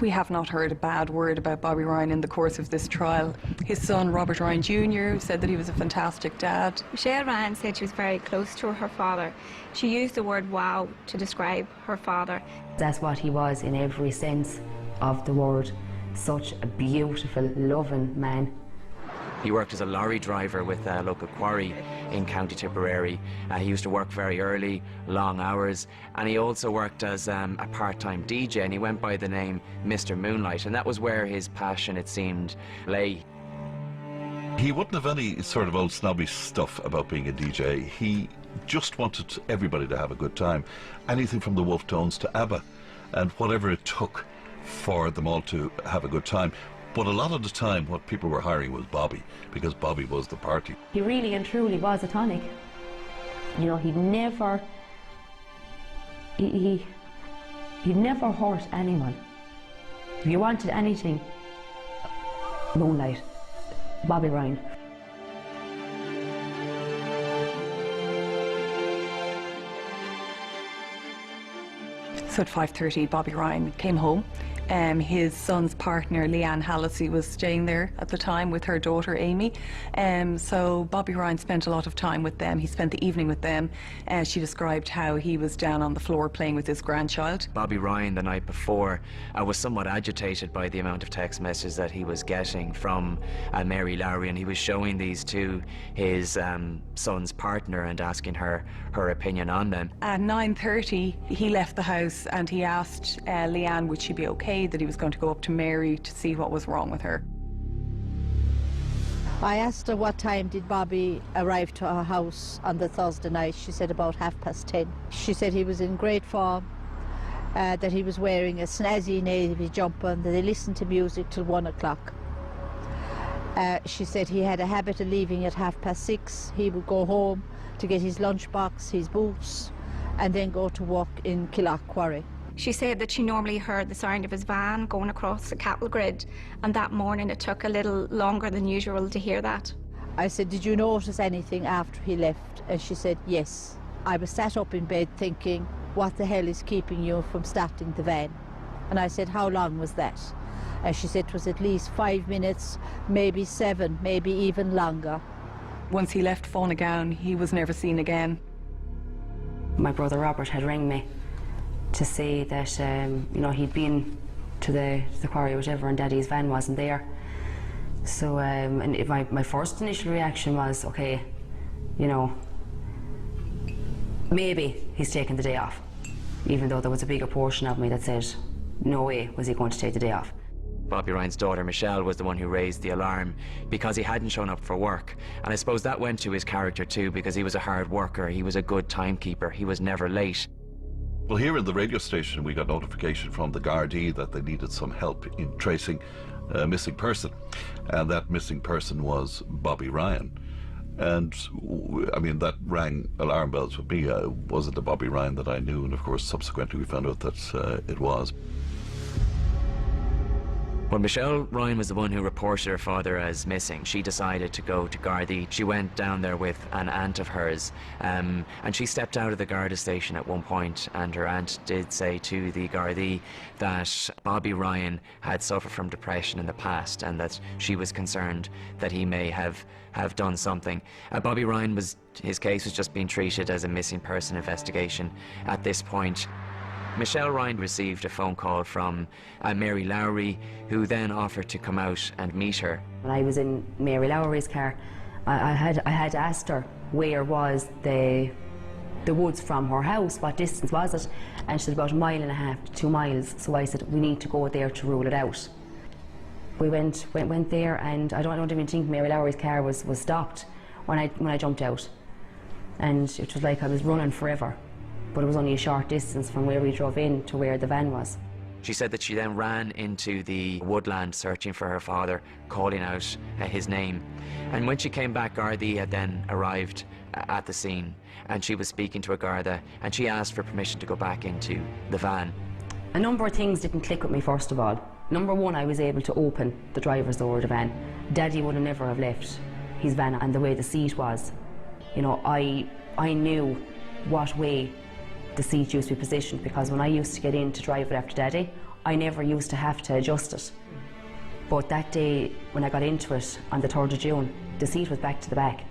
We have not heard a bad word about Bobby Ryan in the course of this trial. His son, Robert Ryan Jr., said that he was a fantastic dad. Michelle Ryan said she was very close to her father. She used the word wow to describe her father. That's what he was in every sense of the word. Such a beautiful, loving man. He worked as a lorry driver with a local quarry in County Tipperary. He used to work very early, long hours, and he also worked as a part-time DJ, and he went by the name Mr. Moonlight, and that was where his passion, it seemed, lay. He wouldn't have any sort of old snobby stuff about being a DJ. He just wanted everybody to have a good time. Anything from the Wolf Tones to ABBA, and whatever it took for them all to have a good time. But a lot of the time what people were hiring was Bobby, because Bobby was the party. He really and truly was a tonic. You know, he'd never hurt anyone. If you wanted anything, Moonlight, Bobby Ryan. So at 5:30, Bobby Ryan came home. His son's partner, Leanne Hallisey, was staying there at the time with her daughter, Amy. So Bobby Ryan spent a lot of time with them. He spent the evening with them. She described how he was down on the floor playing with his grandchild. Bobby Ryan, the night before, was somewhat agitated by the amount of text messages that he was getting from Mary Lowry, and he was showing these to his son's partner and asking her opinion on them. At 9:30, he left the house and he asked Leanne would she be okay, that he was going to go up to Mary to see what was wrong with her. I asked her what time did Bobby arrive to her house on the Thursday night. She said about 10:30. She said he was in great form, that he was wearing a snazzy navy jumper and that they listened to music till 1 o'clock. She said he had a habit of leaving at 6:30. He would go home to get his lunchbox, his boots, and then go to work in Killock Quarry. She said that she normally heard the sound of his van going across the cattle grid, and that morning it took a little longer than usual to hear that. I said, did you notice anything after he left? And she said, yes. I was sat up in bed thinking, what the hell is keeping you from starting the van? And I said, how long was that? And she said it was at least 5 minutes, maybe 7, maybe even longer. Once he left Fonagown, he was never seen again. My brother Robert had rang me to say that you know, he'd been to the quarry or whatever, and Daddy's van wasn't there. So and my first initial reaction was, okay, you know, maybe he's taken the day off, even though there was a bigger portion of me that said no way was he going to take the day off. Bobby Ryan's daughter Michelle was the one who raised the alarm because he hadn't shown up for work, and I suppose that went to his character too, because he was a hard worker, he was a good timekeeper, he was never late. Well, here in the radio station we got notification from the Gardaí that they needed some help in tracing a missing person, and that missing person was Bobby Ryan. And I mean, that rang alarm bells with me. Was it the Bobby Ryan that I knew? And of course subsequently we found out that it was. When Michelle Ryan was the one who reported her father as missing, she decided to go to Gardaí. She went down there with an aunt of hers, and she stepped out of the Garda station at one point, and her aunt did say to the Gardaí that Bobby Ryan had suffered from depression in the past, and that she was concerned that he may have done something. Bobby Ryan his case was just being treated as a missing person investigation at this point. Michelle Ryan received a phone call from Mary Lowry, who then offered to come out and meet her. When I was in Mary Lowry's car, I had asked her where was the woods from her house, what distance was it, and she said about 1.5 miles to 2 miles. So I said we need to go there to rule it out. We went there, and I don't even think Mary Lowry's car was stopped when I jumped out, and it was like I was running forever. But it was only a short distance from where we drove in to where the van was. She said that she then ran into the woodland searching for her father, calling out his name. And when she came back, Gardaí had then arrived at the scene, and she was speaking to a Garda, and she asked for permission to go back into the van. A number of things didn't click with me, first of all. Number one, I was able to open the driver's door of the van. Daddy would have never have left his van, and the way the seat was. You know, I knew what way the seat used to be positioned, because when I used to get in to drive it after Daddy, I never used to have to adjust it. But that day, when I got into it on the 3rd of June, the seat was back to the back.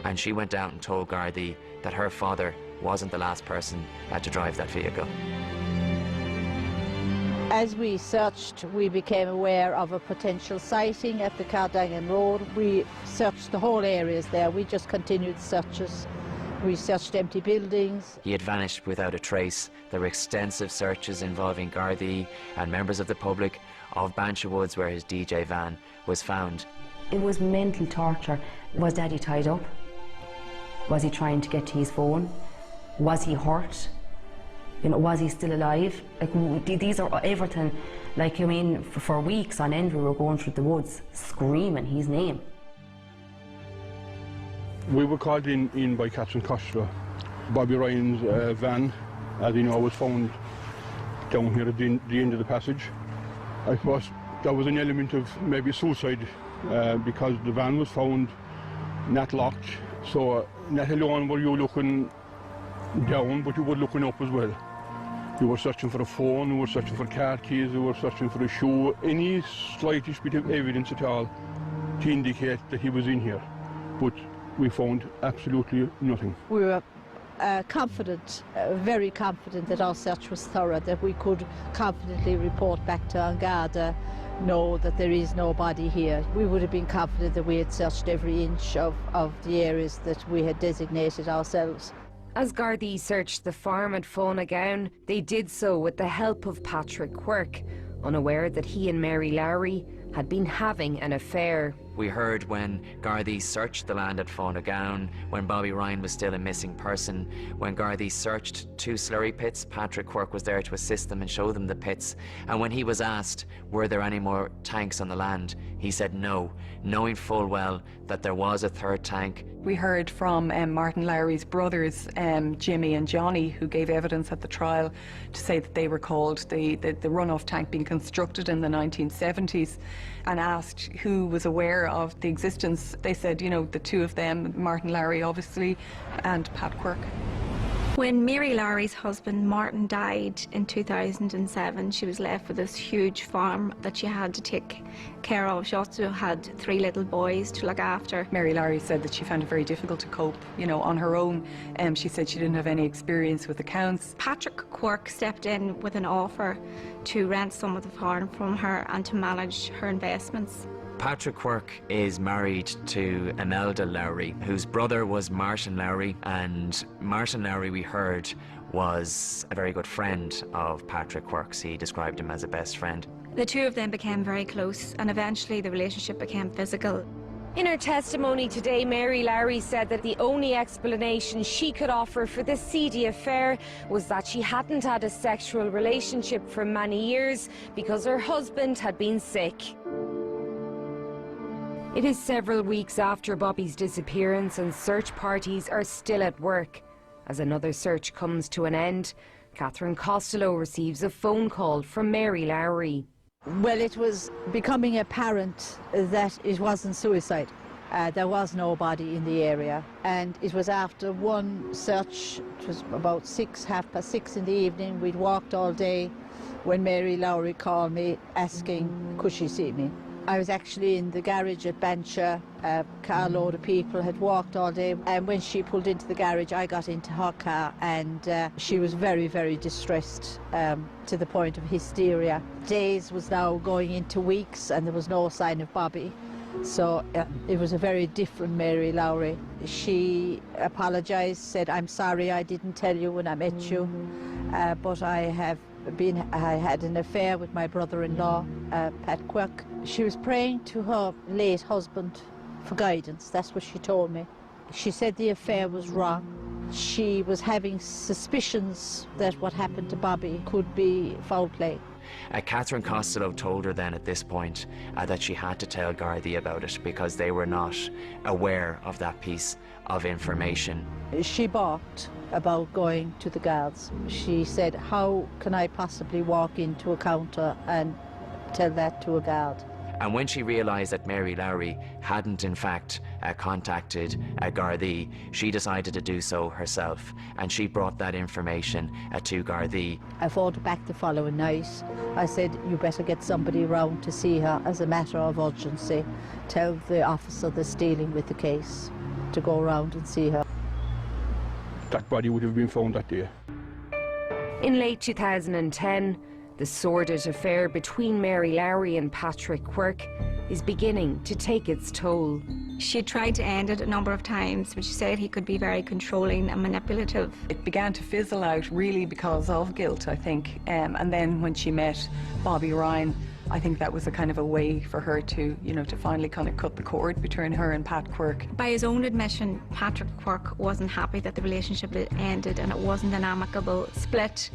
And she went out and told Gardaí that her father wasn't the last person to drive that vehicle. As we searched, we became aware of a potential sighting at the Cardangan Road. We searched the whole areas there. We just continued searches. We searched empty buildings. He had vanished without a trace. There were extensive searches involving Gardaí and members of the public of Bancha Woods where his DJ van was found. It was mental torture. Was Daddy tied up? Was he trying to get to his phone? Was he hurt? You know, was he still alive? Like, these are everything. Like, I mean, for weeks on end we were going through the woods screaming his name. We were called in by Catherine Costello. Bobby Ryan's van, as you know, was found down here at the end of the passage. I suppose that was an element of maybe suicide because the van was found not locked. So not alone were you looking down, but you were looking up as well. You were searching for a phone, you were searching for car keys, you were searching for a shoe, any slightest bit of evidence at all to indicate that he was in here. But we found absolutely nothing. We were confident, very confident that our search was thorough, that we could confidently report back to An Garda, know that there is nobody here. We would have been confident that we had searched every inch of the areas that we had designated ourselves. As Gardaí searched the farm at Fonagown, they did so with the help of Patrick Quirk, unaware that he and Mary Lowry had been having an affair. We heard when Gardaí searched the land at Fonagown, when Bobby Ryan was still a missing person. When Gardaí searched 2 slurry pits, Patrick Quirk was there to assist them and show them the pits. And when he was asked, were there any more tanks on the land, he said no, knowing full well that there was a 3rd tank. We heard from Martin Lowry's brothers, Jimmy and Johnny, who gave evidence at the trial to say that they recalled the runoff tank being constructed in the 1970s, and asked who was aware of the existence. They said, you know, the 2 of them, Martin Lowry obviously, and Pat Quirk. When Mary Lowry's husband Martin died in 2007, she was left with this huge farm that she had to take care of. She also had 3 little boys to look after. Mary Lowry said that she found it very difficult to cope, you know, on her own. She said she didn't have any experience with accounts. Patrick Quirk stepped in with an offer to rent some of the farm from her and to manage her investments. Patrick Quirk is married to Imelda Lowry, whose brother was Martin Lowry, and Martin Lowry, we heard, was a very good friend of Patrick Quirk's. He described him as a best friend. The 2 of them became very close, and eventually the relationship became physical. In her testimony today, Mary Lowry said that the only explanation she could offer for this seedy affair was that she hadn't had a sexual relationship for many years because her husband had been sick. It is several weeks after Bobby's disappearance and search parties are still at work. As another search comes to an end, Catherine Costello receives a phone call from Mary Lowry. Well, it was becoming apparent that it wasn't suicide. There was nobody in the area, and it was after one search. It was about 6:30 in the evening. We'd walked all day when Mary Lowry called me asking could she see me. I was actually in the garage at Bancha. A carload of people had walked all day, and when she pulled into the garage I got into her car, and she was very, very distressed to the point of hysteria. Days was now going into weeks and there was no sign of Bobby. So it was a very different Mary Lowry. She apologised, said, "I'm sorry I didn't tell you when I met you, but I had an affair with my brother-in-law, Pat Quirk." She was praying to her late husband for guidance. That's what she told me. She said the affair was wrong. She was having suspicions that what happened to Bobby could be foul play. Catherine Costello told her then at this point that she had to tell Gardaí about it because they were not aware of that piece of information. She balked about going to the guards. She said, "How can I possibly walk into a counter and tell that to a guard?" And when she realised that Mary Lowry hadn't in fact contacted Gardaí, she decided to do so herself, and she brought that information to Gardaí. I phoned back the following night. I said, you better get somebody round to see her as a matter of urgency. Tell the officer that's dealing with the case to go around and see her. That body would have been found that day. In late 2010, the sordid affair between Mary Lowry and Patrick Quirk is beginning to take its toll. She had tried to end it a number of times, but she said he could be very controlling and manipulative. It began to fizzle out really because of guilt, I think. And then when she met Bobby Ryan, I think that was a kind of a way for her to, you know, to finally kind of cut the cord between her and Pat Quirk. By his own admission, Patrick Quirk wasn't happy that the relationship had ended and it wasn't an amicable split.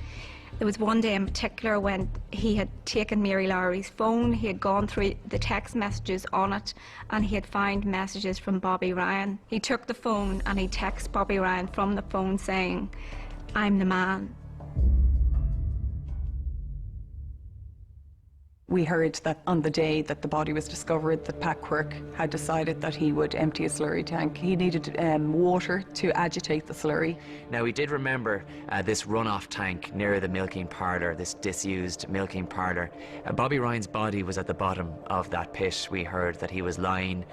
There was one day in particular when he had taken Mary Lowry's phone, he had gone through the text messages on it, and he had found messages from Bobby Ryan. He took the phone and he texted Bobby Ryan from the phone saying, "I'm the man." We heard that on the day that the body was discovered, that Pat Quirk had decided that he would empty a slurry tank. He needed water to agitate the slurry. Now, we did remember this runoff tank near the milking parlour, this disused milking parlour. Bobby Ryan's body was at the bottom of that pit. We heard that he was lying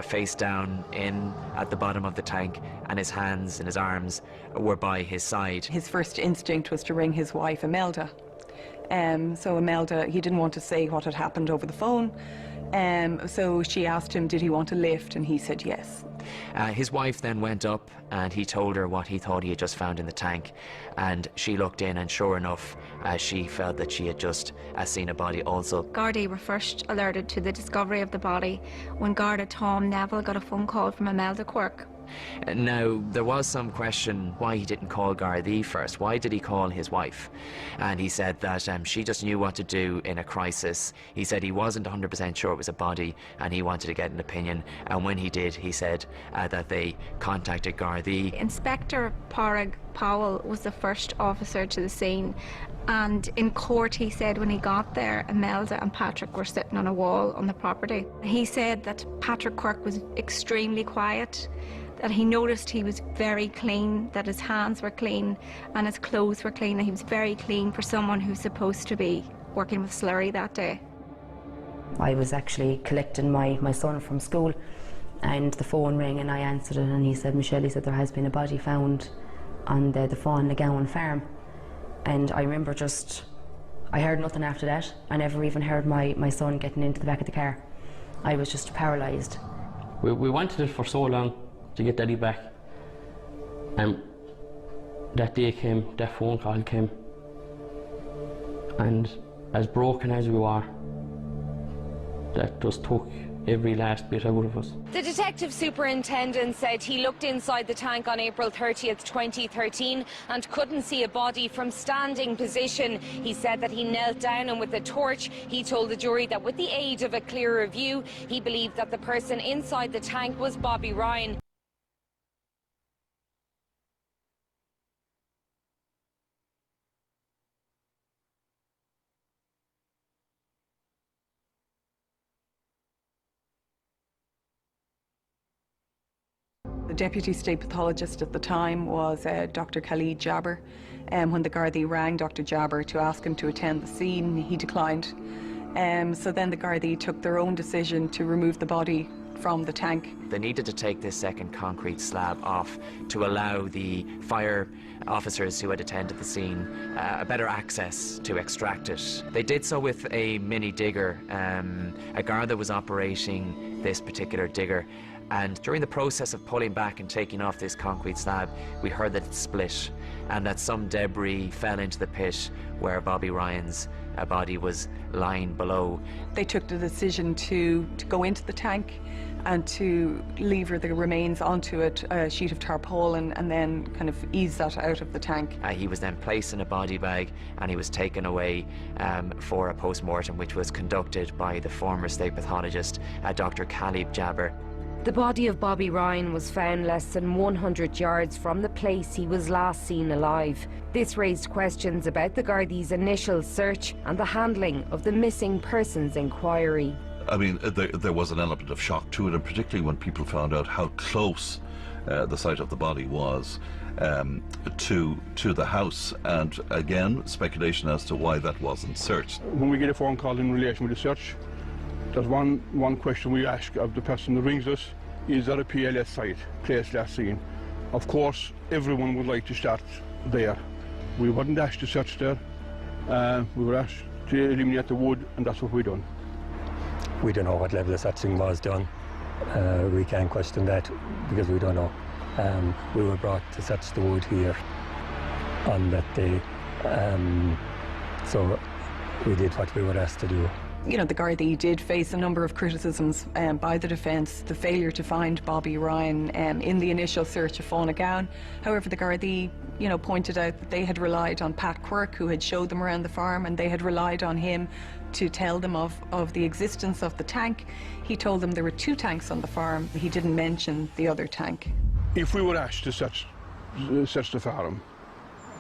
face down in at the bottom of the tank, and his hands and his arms were by his side. His first instinct was to ring his wife, Imelda. So Imelda, he didn't want to say what had happened over the phone, so she asked him did he want a lift, and he said yes. His wife then went up and he told her what he thought he had just found in the tank, and she looked in, and sure enough she felt that she had just seen a body also. Gardaí were first alerted to the discovery of the body when Garda Tom Neville got a phone call from Imelda Quirk. Now, there was some question why he didn't call Gardaí first. Why did he call his wife? And he said that she just knew what to do in a crisis. He said he wasn't 100% sure it was a body, and he wanted to get an opinion. And when he did, he said that they contacted Gardaí. Inspector Parag Powell was the first officer to the scene, and in court he said when he got there, Imelda and Patrick were sitting on a wall on the property. He said that Patrick Quirk was extremely quiet, that he noticed he was very clean, that his hands were clean and his clothes were clean, and he was very clean for someone who's supposed to be working with slurry that day. I was actually collecting my son from school, and the phone rang and I answered it, and he said, "Michelle," he said, "there has been a body found on the Fawn Nagowan farm." And I remember I heard nothing after that. I never even heard my son getting into the back of the car. I was just paralysed. We wanted it for so long to get Daddy back, and that day came, that phone call came, and as broken as we were, that just took every last bit out of us. The detective superintendent said he looked inside the tank on April 30th, 2013 and couldn't see a body from standing position. He said that he knelt down, and with a torch he told the jury that with the aid of a clearer view he believed that the person inside the tank was Bobby Ryan. The deputy state pathologist at the time was Dr. Khalid Jabber, and when the Gardaí rang Dr. Jabber to ask him to attend the scene, he declined. So then the Gardaí took their own decision to remove the body from the tank. They needed to take this second concrete slab off to allow the fire officers who had attended the scene a better access to extract it. They did so with a mini digger. A Garda was operating this particular digger, and during the process of pulling back and taking off this concrete slab, we heard that it split and that some debris fell into the pit where Bobby Ryan's body was lying below. They took the decision to go into the tank and to lever the remains onto a sheet of tarpaulin and then kind of ease that out of the tank. He was then placed in a body bag and he was taken away for a post-mortem, which was conducted by the former state pathologist, Dr. Khalid Jabber. The body of Bobby Ryan was found less than 100 yards from the place he was last seen alive. This raised questions about the Gardaí's initial search and the handling of the missing persons inquiry. I mean, there was an element of shock to it, and particularly when people found out how close the site of the body was to the house, and again, speculation as to why that wasn't searched. When we get a phone call in relation with the search, there's one question we ask of the person that rings us: is there a PLS site, place last seen? Of course, everyone would like to start there. We weren't asked to search there. We were asked to eliminate the wood, and that's what we done. We don't know what level of searching was done. We can't question that because we don't know. We were brought to search the wood here on that day, so we did what we were asked to do. You know, the Gardaí did face a number of criticisms by the defence, the failure to find Bobby Ryan in the initial search of Faunagown. However, the Gardaí, you know, pointed out that they had relied on Pat Quirk, who had showed them around the farm, and they had relied on him to tell them of the existence of the tank. He told them there were 2 tanks on the farm. He didn't mention the other tank. If we were asked to search the farm,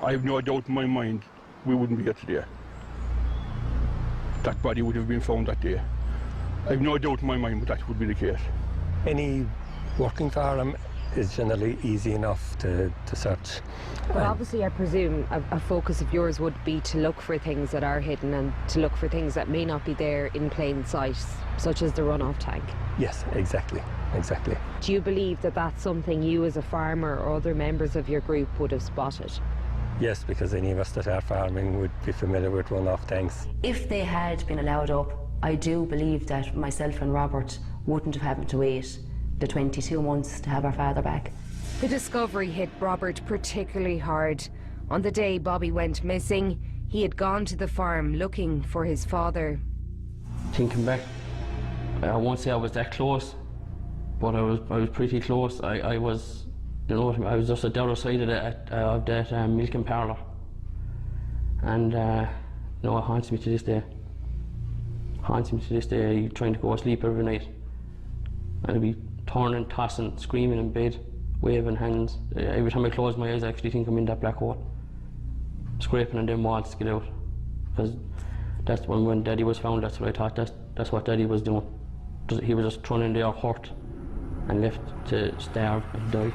I have no doubt in my mind we wouldn't be here today. That body would have been found that day. I have no doubt in my mind that would be the case. Any working farm is generally easy enough to search. Well, obviously, I presume a focus of yours would be to look for things that are hidden and to look for things that may not be there in plain sight, such as the runoff tank. Yes, exactly. Do you believe that that's something you as a farmer or other members of your group would have spotted? Yes, because any of us that are farming would be familiar with runoff tanks. If they had been allowed up, I do believe that myself and Robert wouldn't have had to wait the 22 months to have our father back. The discovery hit Robert particularly hard. On the day Bobby went missing, he had gone to the farm looking for his father. Thinking back, I won't say I was that close, but I was pretty close. I was, you know, I was just at the other side of that milking parlour, and you know, it haunts me to this day. Trying to go to sleep every night, and I'd be turning, tossing, screaming in bed, waving hands. Every time I close my eyes, I actually think I'm in that black hole, scraping on them walls to get out. Because that's when Daddy was found. That's what I thought. That's what Daddy was doing. He was just thrown in there hurt and left to starve and die.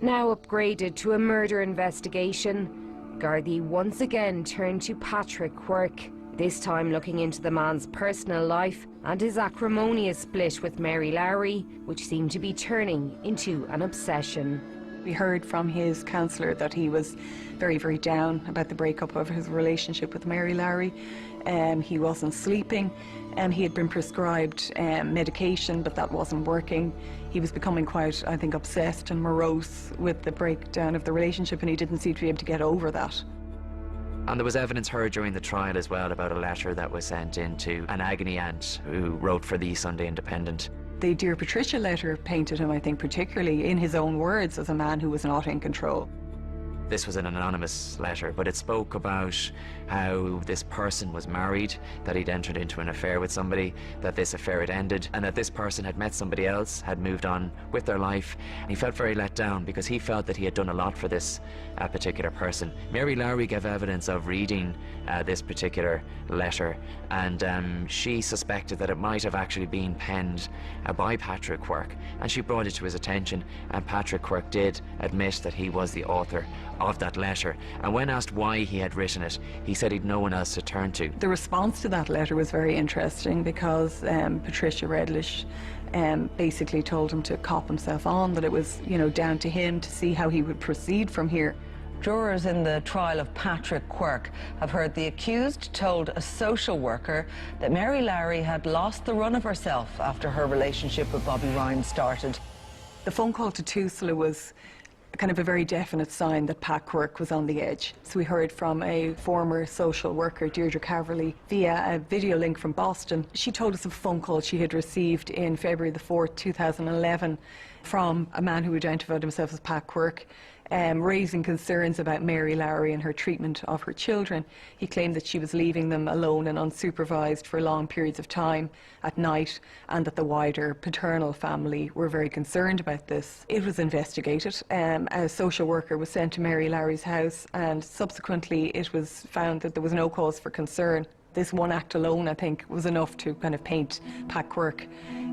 Now upgraded to a murder investigation, Gardaí once again turned to Patrick Quirk, this time looking into the man's personal life and his acrimonious split with Mary Lowry, which seemed to be turning into an obsession. We heard from his counsellor that he was very, very down about the breakup of his relationship with Mary Lowry. He wasn't sleeping, and he had been prescribed medication, but that wasn't working. He was becoming quite, I think, obsessed and morose with the breakdown of the relationship, and he didn't seem to be able to get over that. And there was evidence heard during the trial as well about a letter that was sent in to an agony aunt who wrote for the Sunday Independent. The Dear Patricia letter painted him, I think, particularly in his own words, as a man who was not in control. This was an anonymous letter, but it spoke about how this person was married, that he'd entered into an affair with somebody, that this affair had ended, and that this person had met somebody else, had moved on with their life. He felt very let down because he felt that he had done a lot for this particular person. Mary Lowry gave evidence of reading this particular letter, and she suspected that it might have actually been penned by Patrick Quirk, and she brought it to his attention, and Patrick Quirk did admit that he was the author of that letter. And when asked why he had written it, he said he'd no one else to turn to. The response to that letter was very interesting because Patricia Redlish basically told him to cop himself on, that it was, you know, down to him to see how he would proceed from here. Jurors in the trial of Patrick Quirk have heard the accused told a social worker that Mary Lowry had lost the run of herself after her relationship with Bobby Ryan started. The phone call to Tusla was kind of a very definite sign that Pat Quirk was on the edge. So we heard from a former social worker, Deirdre Caverly, via a video link from Boston. She told us of a phone call she had received in February the 4th, 2011 from a man who identified himself as Pat Quirk. raising concerns about Mary Lowry and her treatment of her children. He claimed that she was leaving them alone and unsupervised for long periods of time at night, and that the wider paternal family were very concerned about this. It was investigated. A social worker was sent to Mary Lowry's house, and subsequently it was found that there was no cause for concern. This one act alone, I think, was enough to kind of paint Pat Quirk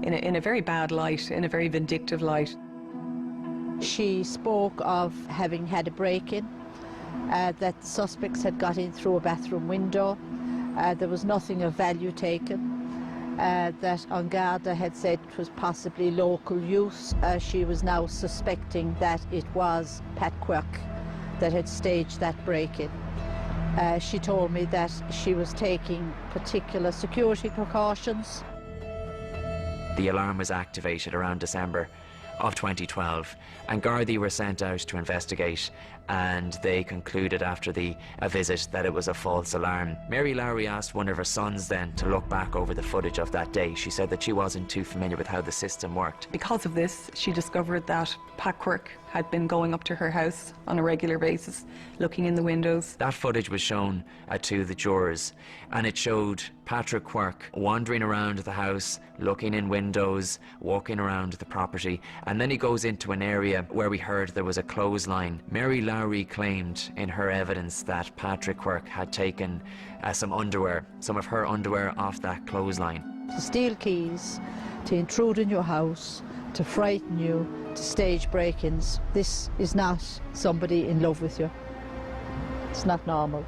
in a very bad light, in a very vindictive light. She spoke of having had a break-in, that suspects had got in through a bathroom window. There was nothing of value taken. That Garda had said it was possibly local use. She was now suspecting that it was Pat Quirk that had staged that break-in. She told me that she was taking particular security precautions. The alarm was activated around December of 2012, and Gardaí were sent out to investigate, and they concluded after a visit that it was a false alarm. Mary Lowry asked one of her sons then to look back over the footage of that day. She said that she wasn't too familiar with how the system worked. Because of this, she discovered that Pat Quirk had been going up to her house on a regular basis, looking in the windows. That footage was shown to the jurors, and it showed Patrick Quirk wandering around the house, looking in windows, walking around the property, and then he goes into an area where we heard there was a clothesline. Mary Lowry claimed in her evidence that Patrick Quirk had taken some of her underwear off that clothesline. To steal keys, to intrude in your house, to frighten you, to stage break-ins. This is not somebody in love with you. It's not normal.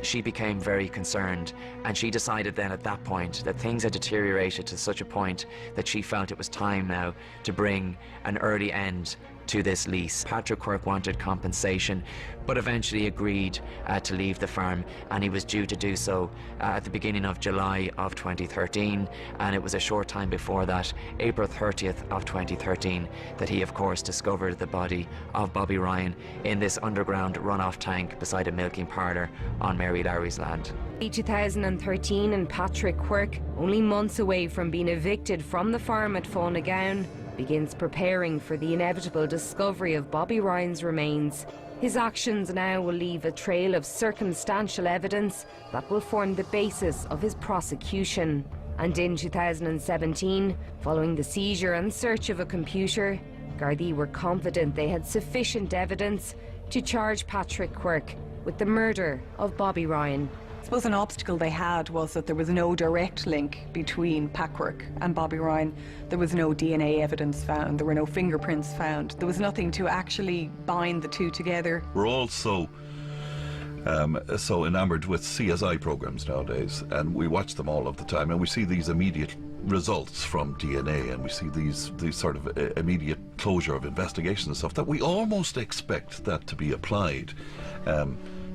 She became very concerned, and she decided then at that point that things had deteriorated to such a point that she felt it was time now to bring an early end to this lease. Patrick Quirk wanted compensation, but eventually agreed to leave the farm, and he was due to do so at the beginning of July of 2013, and it was a short time before that, April 30th of 2013, that he of course discovered the body of Bobby Ryan in this underground runoff tank beside a milking parlour on Mary Lowry's land. 2013, and Patrick Quirk, only months away from being evicted from the farm at Faunagown, begins preparing for the inevitable discovery of Bobby Ryan's remains. His actions now will leave a trail of circumstantial evidence that will form the basis of his prosecution. And in 2017, following the seizure and search of a computer, Gardaí were confident they had sufficient evidence to charge Patrick Quirk with the murder of Bobby Ryan. I suppose an obstacle they had was that there was no direct link between Pat Quirk and Bobby Ryan. There was no DNA evidence found, there were no fingerprints found, there was nothing to actually bind the two together. We're all so enamored with CSI programs nowadays, and we watch them all of the time, and we see these immediate results from DNA, and we see these sort of immediate closure of investigations and stuff, that we almost expect that to be applied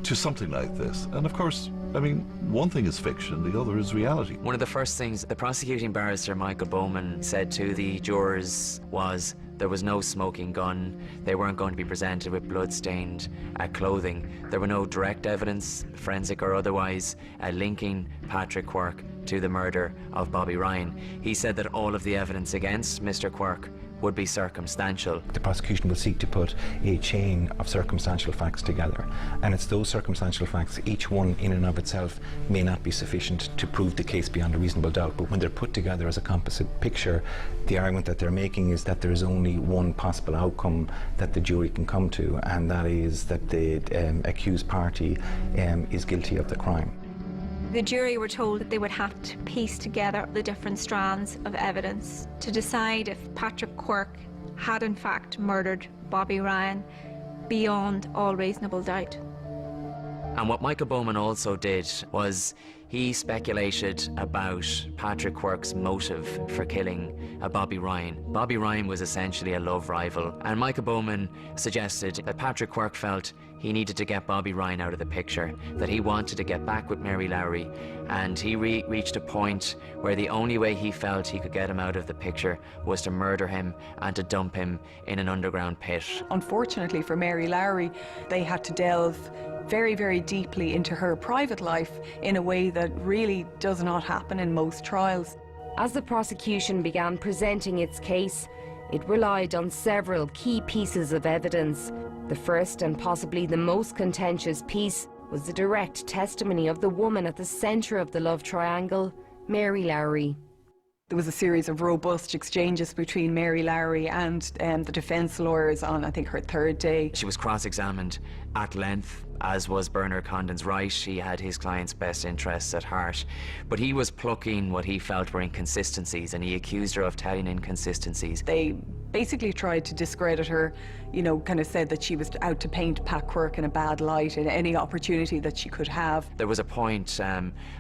to something like this. And of course, I mean, one thing is fiction, the other is reality. One of the first things the prosecuting barrister Michael Bowman said to the jurors was there was no smoking gun, they weren't going to be presented with blood-stained clothing. There were no direct evidence, forensic or otherwise, linking Patrick Quirk to the murder of Bobby Ryan. He said that all of the evidence against Mr. Quirk would be circumstantial. The prosecution will seek to put a chain of circumstantial facts together, and it's those circumstantial facts, each one in and of itself may not be sufficient to prove the case beyond a reasonable doubt, but when they're put together as a composite picture, the argument that they're making is that there is only one possible outcome that the jury can come to, and that is that the accused party is guilty of the crime. The jury were told that they would have to piece together the different strands of evidence to decide if Patrick Quirk had in fact murdered Bobby Ryan beyond all reasonable doubt. And what Michael Bowman also did was he speculated about Patrick Quirk's motive for killing Bobby Ryan. Bobby Ryan was essentially a love rival, and Michael Bowman suggested that Patrick Quirk felt he needed to get Bobby Ryan out of the picture, that he wanted to get back with Mary Lowry, and he reached a point where the only way he felt he could get him out of the picture was to murder him and to dump him in an underground pit. Unfortunately for Mary Lowry, they had to delve very, very deeply into her private life in a way that really does not happen in most trials. As the prosecution began presenting its case, it relied on several key pieces of evidence. The first and possibly the most contentious piece was the direct testimony of the woman at the centre of the love triangle, Mary Lowry. There was a series of robust exchanges between Mary Lowry and the defence lawyers on, I think, her third day. She was cross-examined at length, as was Bernard Condon's right. He had his client's best interests at heart. But he was plucking what he felt were inconsistencies, and he accused her of telling inconsistencies. They basically tried to discredit her, you know, kind of said that she was out to paint Pat Quirk in a bad light in any opportunity that she could have. There was a point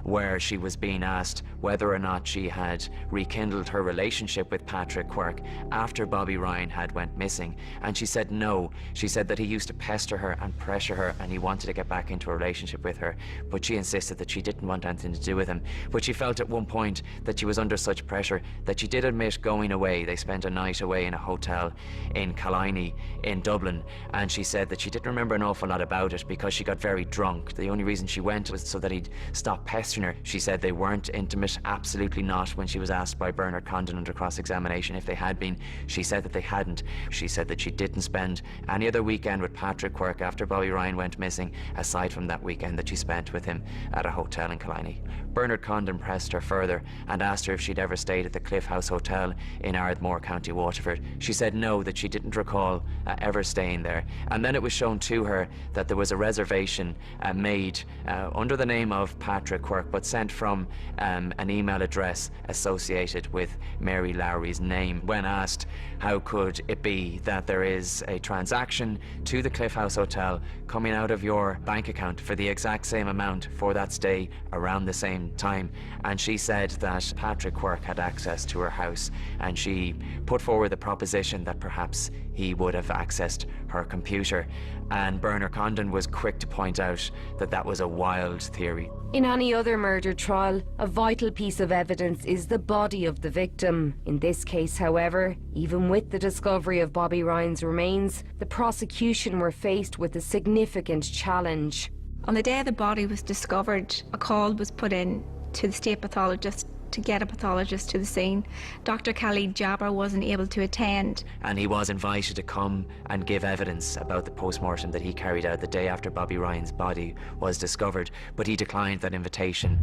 where she was being asked whether or not she had rekindled her relationship with Patrick Quirk after Bobby Ryan had went missing, and she said no. She said that he used to pester her and pressure her, and he wanted to get back into a relationship with her, but she insisted that she didn't want anything to do with him. But she felt at one point that she was under such pressure that she did admit going away. They spent a night away in a hotel in Killiney in Dublin, and she said that she didn't remember an awful lot about it because she got very drunk. The only reason she went was so that he'd stop pestering her. She said they weren't intimate, absolutely not. When she was asked by Bernard Condon under cross-examination if they had been, she said that they hadn't. She said that she didn't spend any other weekend with Patrick Quirk after Bobby Ryan went missing, aside from that weekend that she spent with him at a hotel in Killiney. Bernard Condon pressed her further and asked her if she'd ever stayed at the Cliff House Hotel in Ardmore, County Waterford. She said no, that she didn't recall ever staying there. And then it was shown to her that there was a reservation made under the name of Patrick Quirk, but sent from an email address associated with Mary Lowry's name. When asked how could it be that there is a transaction to the Cliff House Hotel coming out of your bank account for the exact same amount for that stay around the same time, and she said that Patrick Quirk had access to her house, and she put forward the proposition that perhaps he would have accessed her computer, and Bernard Condon was quick to point out that that was a wild theory. In any other murder trial, a vital piece of evidence is the body of the victim. In this case, however, even with the discovery of Bobby Ryan's remains, the prosecution were faced with a significant challenge. On the day the body was discovered, a call was put in to the state pathologist to get a pathologist to the scene. Dr. Khalid Jabber wasn't able to attend. And he was invited to come and give evidence about the post-mortem that he carried out the day after Bobby Ryan's body was discovered, but he declined that invitation.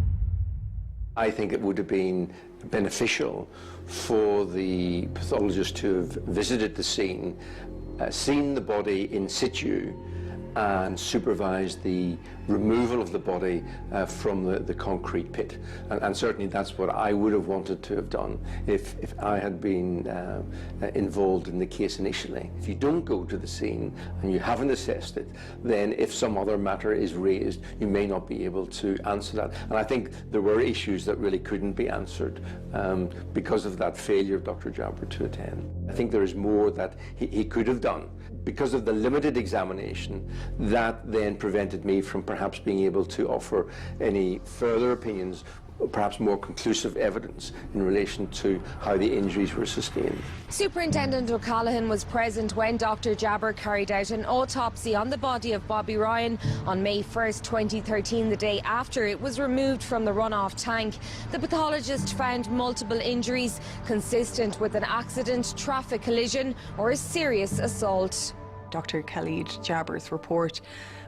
I think it would have been beneficial for the pathologist to have visited the scene, seen the body in situ, and supervised the removal of the body from the concrete pit. And certainly that's what I would have wanted to have done if I had been involved in the case initially. If you don't go to the scene and you haven't assessed it, then if some other matter is raised, you may not be able to answer that. And I think there were issues that really couldn't be answered because of that failure of Dr. Jabber to attend. I think there is more that he could have done. Because of the limited examination, that then prevented me from perhaps being able to offer any further opinions, perhaps more conclusive evidence in relation to how the injuries were sustained. Superintendent O'Callaghan was present when Dr. Jabber carried out an autopsy on the body of Bobby Ryan on May 1st, 2013, the day after it was removed from the runoff tank. The pathologist found multiple injuries consistent with an accident, traffic collision or a serious assault. Dr. Khalid Jabber's report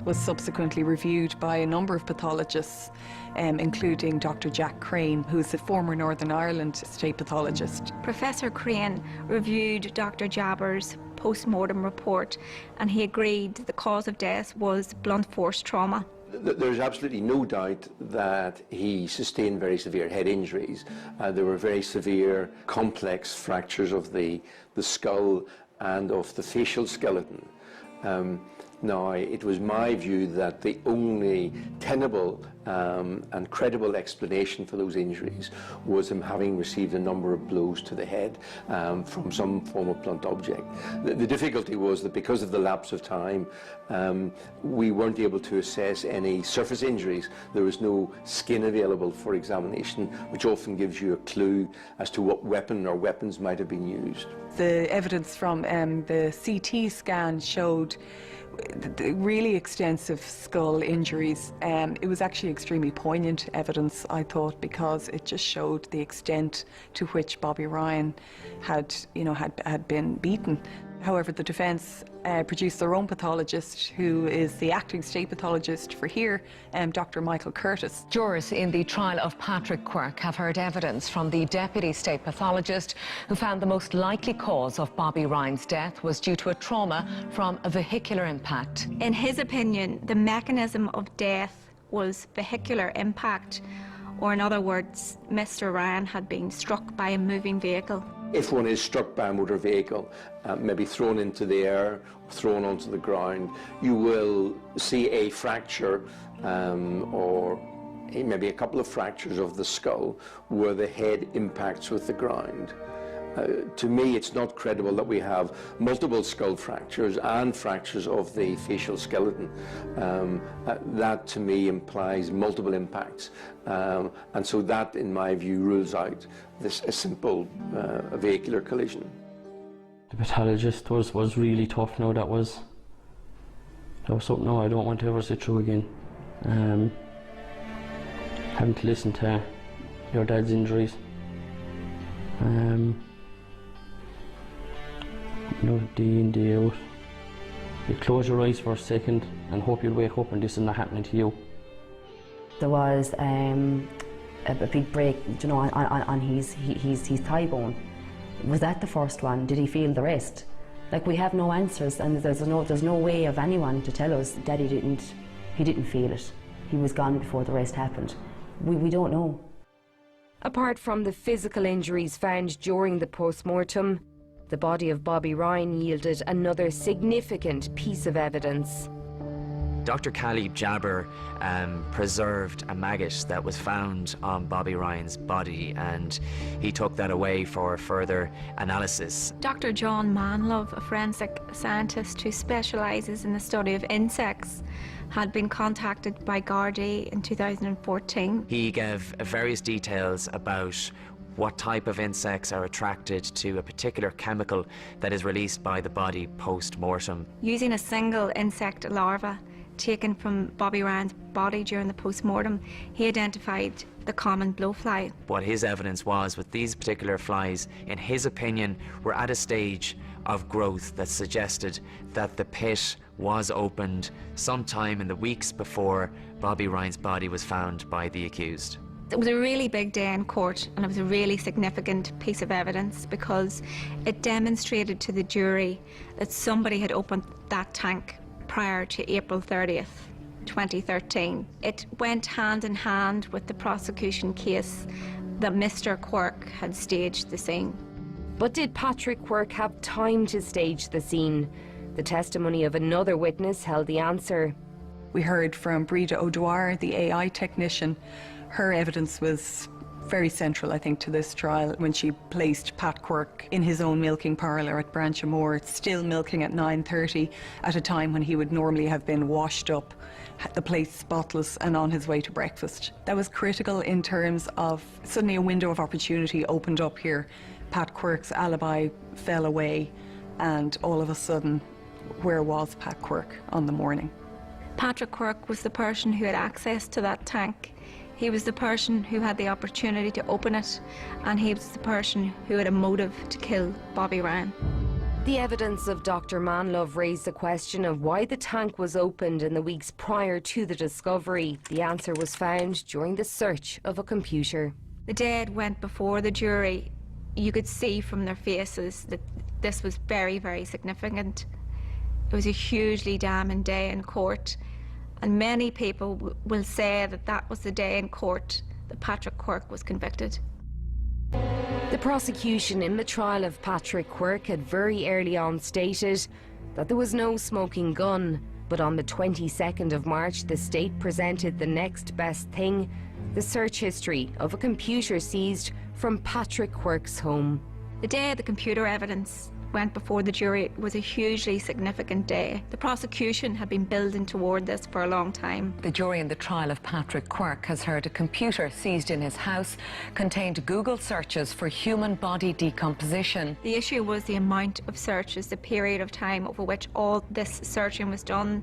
was subsequently reviewed by a number of pathologists, including Dr. Jack Crane, who's a former Northern Ireland state pathologist. Professor Crane reviewed Dr. Jabber's post-mortem report, and he agreed the cause of death was blunt force trauma. There's absolutely no doubt that he sustained very severe head injuries. There were very severe, complex fractures of the skull and of the facial skeleton. Now, it was my view that the only tenable and credible explanation for those injuries was him having received a number of blows to the head from some form of blunt object. The difficulty was that because of the lapse of time, we weren't able to assess any surface injuries. There was no skin available for examination, which often gives you a clue as to what weapon or weapons might have been used. The evidence from the CT scan showed really extensive skull injuries. It was actually extremely poignant evidence, I thought, because it just showed the extent to which Bobby Ryan had been beaten. However, the defence produced their own pathologist, who is the acting state pathologist for here, Dr. Michael Curtis. Jurors in the trial of Patrick Quirk have heard evidence from the deputy state pathologist who found the most likely cause of Bobby Ryan's death was due to a trauma from a vehicular impact. In his opinion, the mechanism of death was vehicular impact, or in other words, Mr. Ryan had been struck by a moving vehicle. If one is struck by a motor vehicle, maybe thrown into the air, thrown onto the ground, you will see a fracture or maybe a couple of fractures of the skull where the head impacts with the ground. To me, it's not credible that we have multiple skull fractures and fractures of the facial skeleton. That, to me, implies multiple impacts. And so that, in my view, rules out a simple vehicular collision. The pathologist was really tough now. That was something I don't want to ever sit through again. Having to listen to your dad's injuries. You know, day in, day out. You close your eyes for a second and hope you'll wake up and this is not happening to you. There was a big break, you know, on his thigh bone. Was that the first one? Did he feel the rest? Like, we have no answers, and there's no way of anyone to tell us that he didn't feel it. He was gone before the rest happened. We don't know. Apart from the physical injuries found during the post-mortem, the body of Bobby Ryan yielded another significant piece of evidence. Dr. Caleb Jabber preserved a maggot that was found on Bobby Ryan's body, and he took that away for further analysis. Dr. John Manlove, a forensic scientist who specialises in the study of insects, had been contacted by Gardaí in 2014. He gave various details about what type of insects are attracted to a particular chemical that is released by the body post-mortem. Using a single insect larva taken from Bobby Ryan's body during the post-mortem, he identified the common blowfly. What his evidence was with these particular flies, in his opinion, were at a stage of growth that suggested that the pit was opened sometime in the weeks before Bobby Ryan's body was found by the accused. It was a really big day in court, and it was a really significant piece of evidence because it demonstrated to the jury that somebody had opened that tank prior to April 30th, 2013. It went hand in hand with the prosecution case that Mr. Quirk had staged the scene. But did Patrick Quirk have time to stage the scene? The testimony of another witness held the answer. We heard from Breda O'Dwyer, the AI technician. Her evidence was very central, I think, to this trial when she placed Pat Quirk in his own milking parlour at Branchemore, still milking at 9:30 at a time when he would normally have been washed up, the place spotless, and on his way to breakfast. That was critical in terms of suddenly a window of opportunity opened up here. Pat Quirk's alibi fell away, and all of a sudden, where was Pat Quirk on the morning? Patrick Quirk was the person who had access to that tank. He was the person who had the opportunity to open it, and he was the person who had a motive to kill Bobby Ryan. The evidence of Dr. Manlove raised the question of why the tank was opened in the weeks prior to the discovery. The answer was found during the search of a computer. The day it went before the jury, you could see from their faces that this was very, very significant. It was a hugely damning day in court. And many people will say that that was the day in court that Patrick Quirk was convicted. The prosecution in the trial of Patrick Quirk had very early on stated that there was no smoking gun, but on the 22nd of March, the state presented the next best thing, the search history of a computer seized from Patrick Quirk's home. The day the computer evidence went before the jury was a hugely significant day. The prosecution had been building toward this for a long time. The jury in the trial of Patrick Quirk has heard a computer seized in his house contained Google searches for human body decomposition. The issue was the amount of searches, the period of time over which all this searching was done.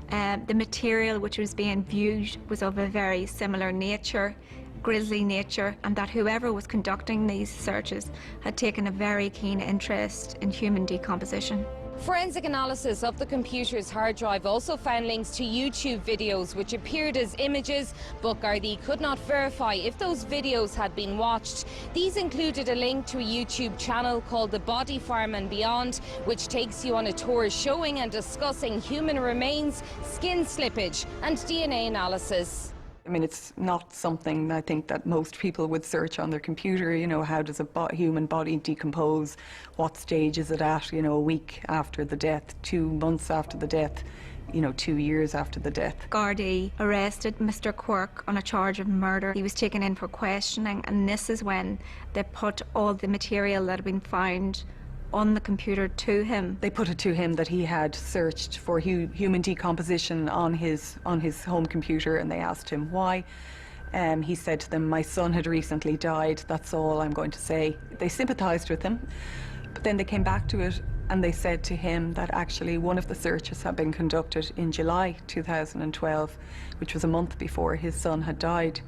The material which was being viewed was of a very similar nature, grisly nature, and that whoever was conducting these searches had taken a very keen interest in human decomposition. Forensic analysis of the computer's hard drive also found links to YouTube videos which appeared as images, but Gardaí could not verify if those videos had been watched. These included a link to a YouTube channel called The Body Farm and Beyond, which takes you on a tour showing and discussing human remains, skin slippage and DNA analysis. I mean, it's not something I think that most people would search on their computer. You know, how does a human body decompose? What stage is it at? You know, a week after the death, 2 months after the death, you know, 2 years after the death. Gardaí arrested Mr. Quirk on a charge of murder. He was taken in for questioning, and this is when they put all the material that had been found on the computer to him. They put it to him that he had searched for human decomposition on his home computer, and they asked him why. He said to them, "My son had recently died, that's all I'm going to say." They sympathised with him, but then they came back to it and they said to him that actually one of the searches had been conducted in July 2012, which was a month before his son had died.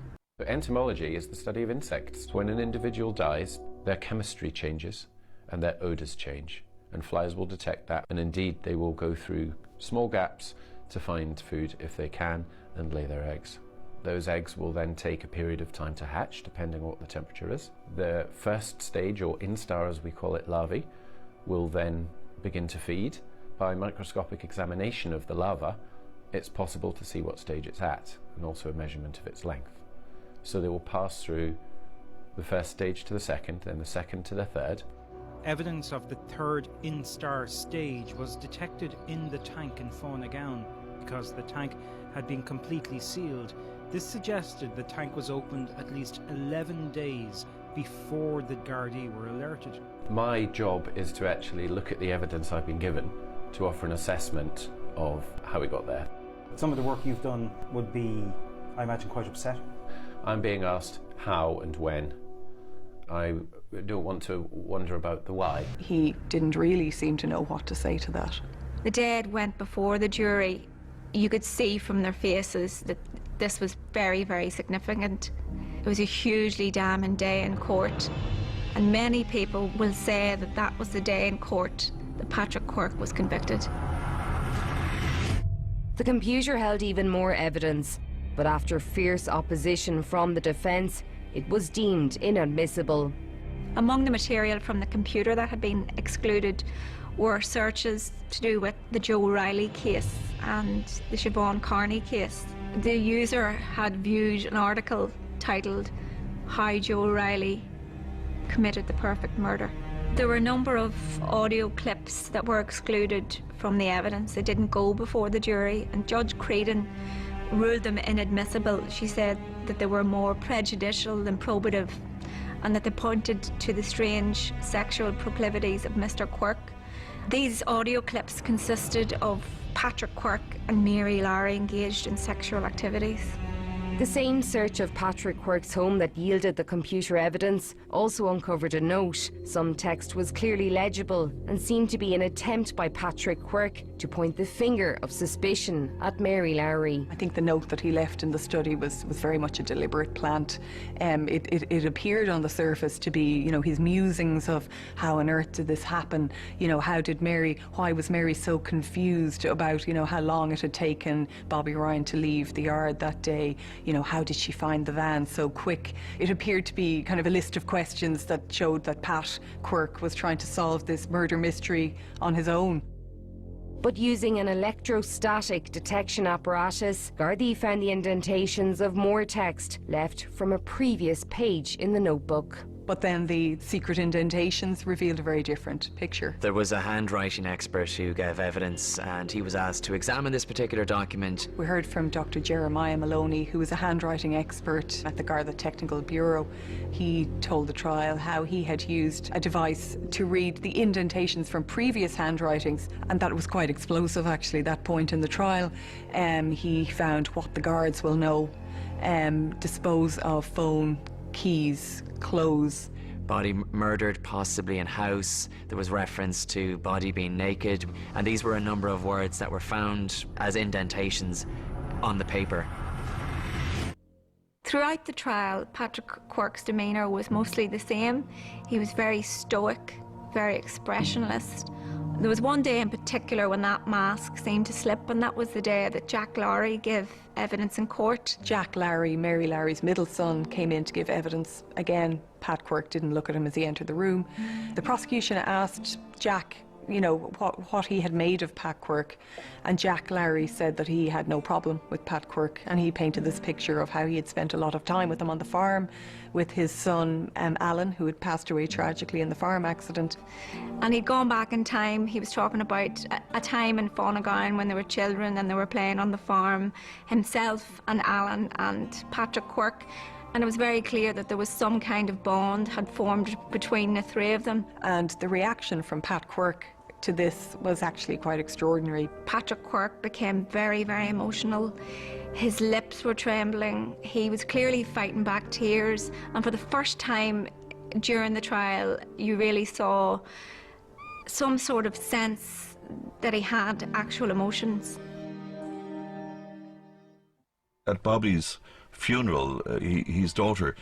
Entomology is the study of insects. When an individual dies, their chemistry changes and their odours change, and flies will detect that, and indeed they will go through small gaps to find food if they can and lay their eggs. Those eggs will then take a period of time to hatch, depending on what the temperature is. The first stage, or instar as we call it, larvae, will then begin to feed. By microscopic examination of the larva, it's possible to see what stage it's at, and also a measurement of its length. So they will pass through the first stage to the second, then the second to the third. Evidence of the third instar stage was detected in the tank in Faunagown because the tank had been completely sealed. This suggested the tank was opened at least 11 days before the Gardaí were alerted. My job is to actually look at the evidence I've been given to offer an assessment of how we got there. Some of the work you've done would be, I imagine, quite upsetting. I'm being asked how and when. I don't want to wonder about the why. He didn't really seem to know what to say to that. The dead went before the jury. You could see from their faces that this was very, very significant. It was a hugely damning day in court, and many people will say that that was the day in court that Patrick Quirk was convicted. The computer held even more evidence, but after fierce opposition from the defence, it was deemed inadmissible. Among the material from the computer that had been excluded were searches to do with the Joe Riley case and the Siobhan Carney case. The user had viewed an article titled "How Joe Riley Committed the Perfect Murder." There were a number of audio clips that were excluded from the evidence. They didn't go before the jury, and Judge Creedon ruled them inadmissible. She said that they were more prejudicial than probative, and that they pointed to the strange sexual proclivities of Mr. Quirk. These audio clips consisted of Patrick Quirk and Mary Lowry engaged in sexual activities. The same search of Patrick Quirk's home that yielded the computer evidence also uncovered a note. Some text was clearly legible and seemed to be an attempt by Patrick Quirk to point the finger of suspicion at Mary Lowry. I think the note that he left in the study was very much a deliberate plant. It appeared on the surface to be, you know, his musings of how on earth did this happen? You know, why was Mary so confused about, you know, how long it had taken Bobby Ryan to leave the yard that day? You know, how did she find the van so quick? It appeared to be kind of a list of questions that showed that Pat Quirk was trying to solve this murder mystery on his own. But using an electrostatic detection apparatus, Gardaí found the indentations of more text left from a previous page in the notebook. But then the secret indentations revealed a very different picture. There was a handwriting expert who gave evidence, and he was asked to examine this particular document. We heard from Dr. Jeremiah Maloney, who was a handwriting expert at the Garda Technical Bureau. He told the trial how he had used a device to read the indentations from previous handwritings, and that was quite explosive actually, that point in the trial. He found what the guards will know, dispose of phone, keys, clothes. Body murdered, possibly in house. There was reference to body being naked, and these were a number of words that were found as indentations on the paper. Throughout the trial, Patrick Quirk's demeanour was mostly the same. He was very stoic, very expressionless, There was one day in particular when that mask seemed to slip, and that was the day that Jack Lowry gave evidence in court. Jack Lowry, Mary Lowry's middle son, came in to give evidence. Again, Pat Quirk didn't look at him as he entered the room. The prosecution asked Jack, you know, what he had made of Pat Quirk, and Jack Lowry said that he had no problem with Pat Quirk, and he painted this picture of how he had spent a lot of time with him on the farm, with his son Alan, who had passed away tragically in the farm accident. And he'd gone back in time. He was talking about a time in Fonagown when they were children and they were playing on the farm, himself and Alan and Patrick Quirk. And it was very clear that there was some kind of bond had formed between the three of them. And the reaction from Pat Quirk to this was actually quite extraordinary. Patrick Quirk became very, very emotional. His lips were trembling. He was clearly fighting back tears. And for the first time during the trial, you really saw some sort of sense that he had actual emotions. At Bobby's funeral, his daughter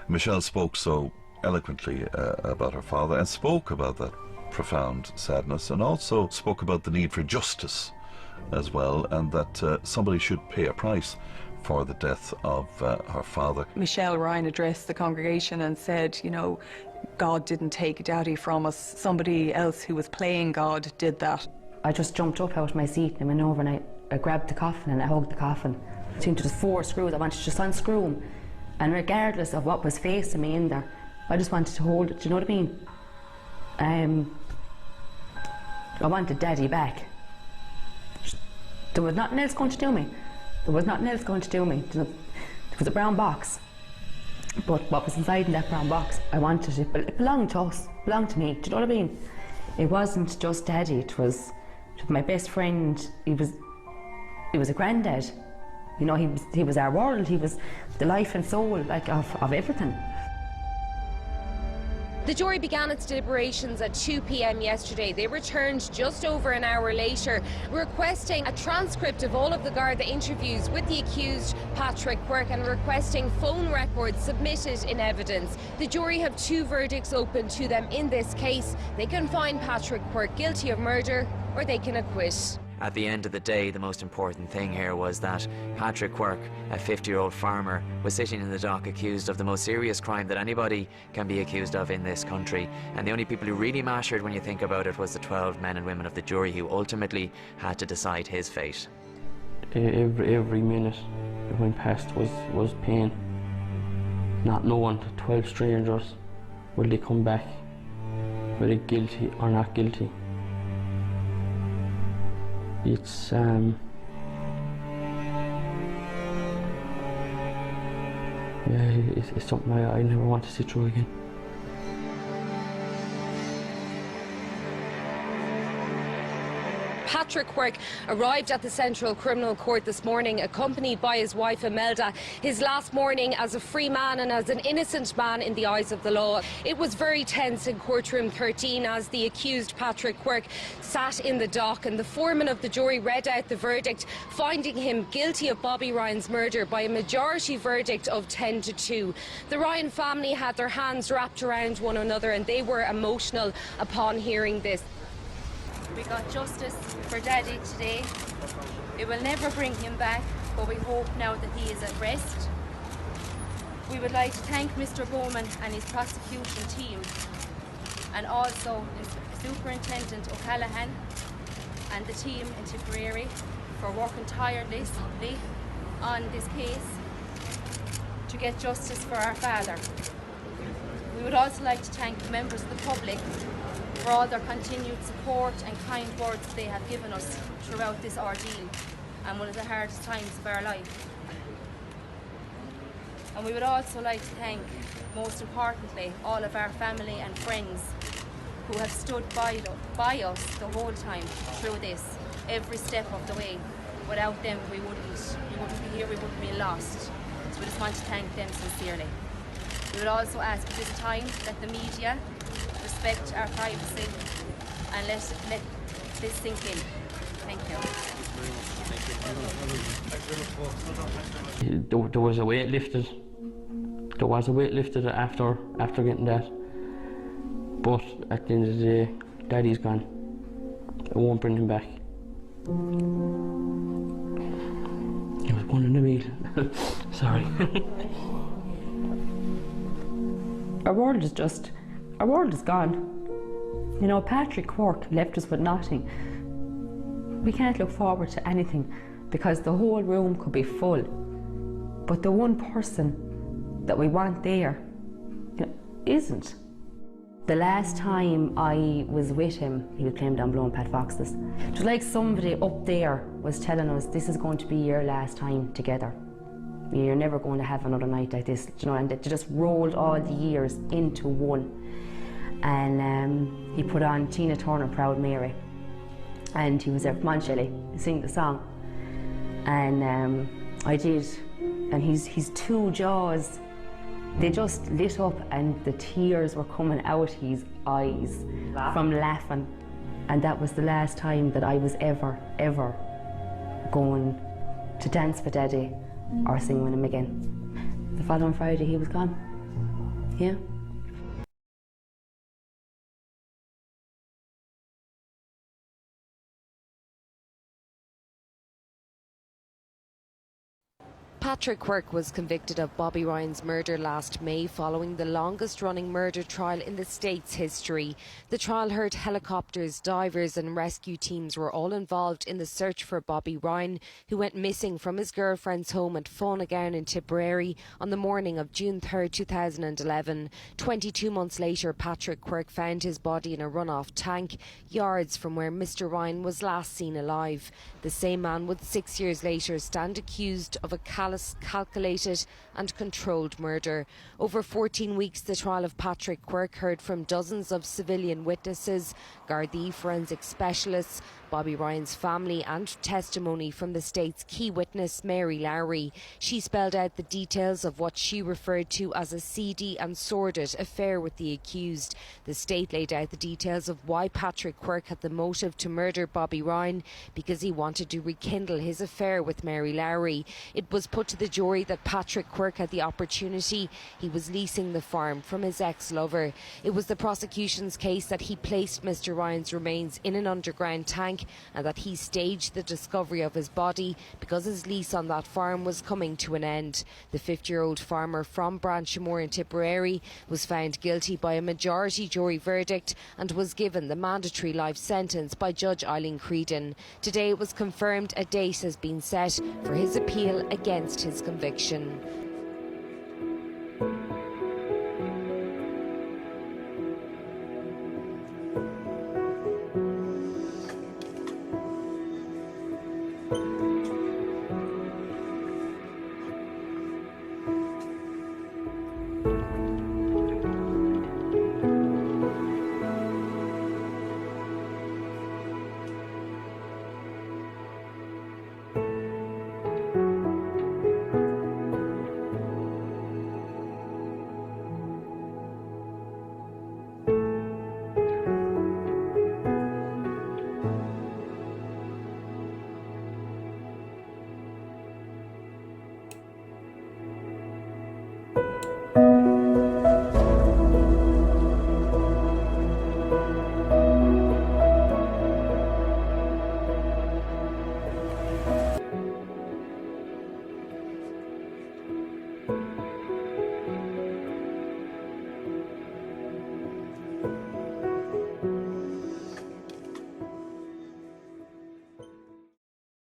Michelle spoke so eloquently about her father, and spoke about that profound sadness, and also spoke about the need for justice as well, and that somebody should pay a price for the death of her father. Michelle Ryan addressed the congregation and said, you know, God didn't take Daddy from us. Somebody else who was playing God did that. I just jumped up out of my seat and went over and I grabbed the coffin and I hugged the coffin. It seemed to just 4 screws. I wanted to just unscrew them. And regardless of what was facing me in there, I just wanted to hold it. Do you know what I mean? I wanted Daddy back. There was nothing else going to do me. There was nothing else going to do me. There was a brown box. But what was inside in that brown box, I wanted it. But it belonged to us, it belonged to me. Do you know what I mean? It wasn't just Daddy, it was my best friend. He was a granddad. You know, he was our world. He was the life and soul, like, of everything. The jury began its deliberations at 2 p.m. yesterday. They returned just over an hour later, requesting a transcript of all of the Garda interviews with the accused, Patrick Quirk, and requesting phone records submitted in evidence. The jury have 2 verdicts open to them in this case. They can find Patrick Quirk guilty of murder, or they can acquit. At the end of the day, the most important thing here was that Patrick Quirk, a 50-year-old farmer, was sitting in the dock accused of the most serious crime that anybody can be accused of in this country. And the only people who really mattered, when you think about it, was the 12 men and women of the jury who ultimately had to decide his fate. Every minute that went past was pain. Not knowing 12 strangers, will they come back, whether guilty or not guilty. It's something I never want to sit through again. Patrick Quirk arrived at the Central Criminal Court this morning, accompanied by his wife Imelda. His last morning as a free man and as an innocent man in the eyes of the law. It was very tense in courtroom 13 as the accused Patrick Quirk sat in the dock, and the foreman of the jury read out the verdict, finding him guilty of Bobby Ryan's murder by a majority verdict of 10-2. The Ryan family had their hands wrapped around one another, and they were emotional upon hearing this. We got justice for Daddy today. It will never bring him back, but we hope now that he is at rest. We would like to thank Mr. Bowman and his prosecution team, and also Superintendent O'Callaghan and the team in Tipperary for working tirelessly on this case to get justice for our father. We would also like to thank the members of the public for all their continued support and kind words they have given us throughout this ordeal and one of the hardest times of our life. And we would also like to thank, most importantly, all of our family and friends who have stood by us the whole time through this, every step of the way. Without them, we wouldn't be here, we wouldn't be lost. So we just want to thank them sincerely. We would also ask at this time that the media respect our privacy and let this sink in. Thank you. There was a weight lifted. There was a weight lifted after getting that. But at the end of the day, Daddy's gone. it won't bring him back. He was one in the meal. Sorry. Our world is gone. You know, Patrick Quirk left us with nothing. We can't look forward to anything because the whole room could be full. But the one person that we want there, you know, isn't. The last time I was with him, he was playing down below in Pat Fox's. It was like somebody up there was telling us, this is going to be your last time together. You're never going to have another night like this, you know, and it just rolled all the years into one. And he put on Tina Turner, Proud Mary. And he was there, come on Shelley, sing the song. And I did, and his two jaws, they just lit up and the tears were coming out his eyes from laughing. And that was the last time that I was ever going to dance with Daddy or sing with him again. The following Friday he was gone. Yeah. Patrick Quirk was convicted of Bobby Ryan's murder last May following the longest-running murder trial in the state's history. The trial heard helicopters, divers and rescue teams were all involved in the search for Bobby Ryan, who went missing from his girlfriend's home at Fonagown in Tipperary on the morning of June 3, 2011. 22 months later, Patrick Quirk found his body in a runoff tank, yards from where Mr. Ryan was last seen alive. The same man would 6 years later stand accused of a calculated and controlled murder. Over 14 weeks, the trial of Patrick Quirk heard from dozens of civilian witnesses, Gardaí forensic specialists, Bobby Ryan's family and testimony from the state's key witness, Mary Lowry. She spelled out the details of what she referred to as a seedy and sordid affair with the accused. The state laid out the details of why Patrick Quirk had the motive to murder Bobby Ryan, because he wanted to rekindle his affair with Mary Lowry. It was put to the jury that Patrick Quirk had the opportunity. He was leasing the farm from his ex-lover. It was the prosecution's case that he placed Mr. Ryan's remains in an underground tank and that he staged the discovery of his body because his lease on that farm was coming to an end. The 50-year-old farmer from Branchmore in Tipperary was found guilty by a majority jury verdict and was given the mandatory life sentence by Judge Eileen Creedon. Today it was confirmed a date has been set for his appeal against his conviction.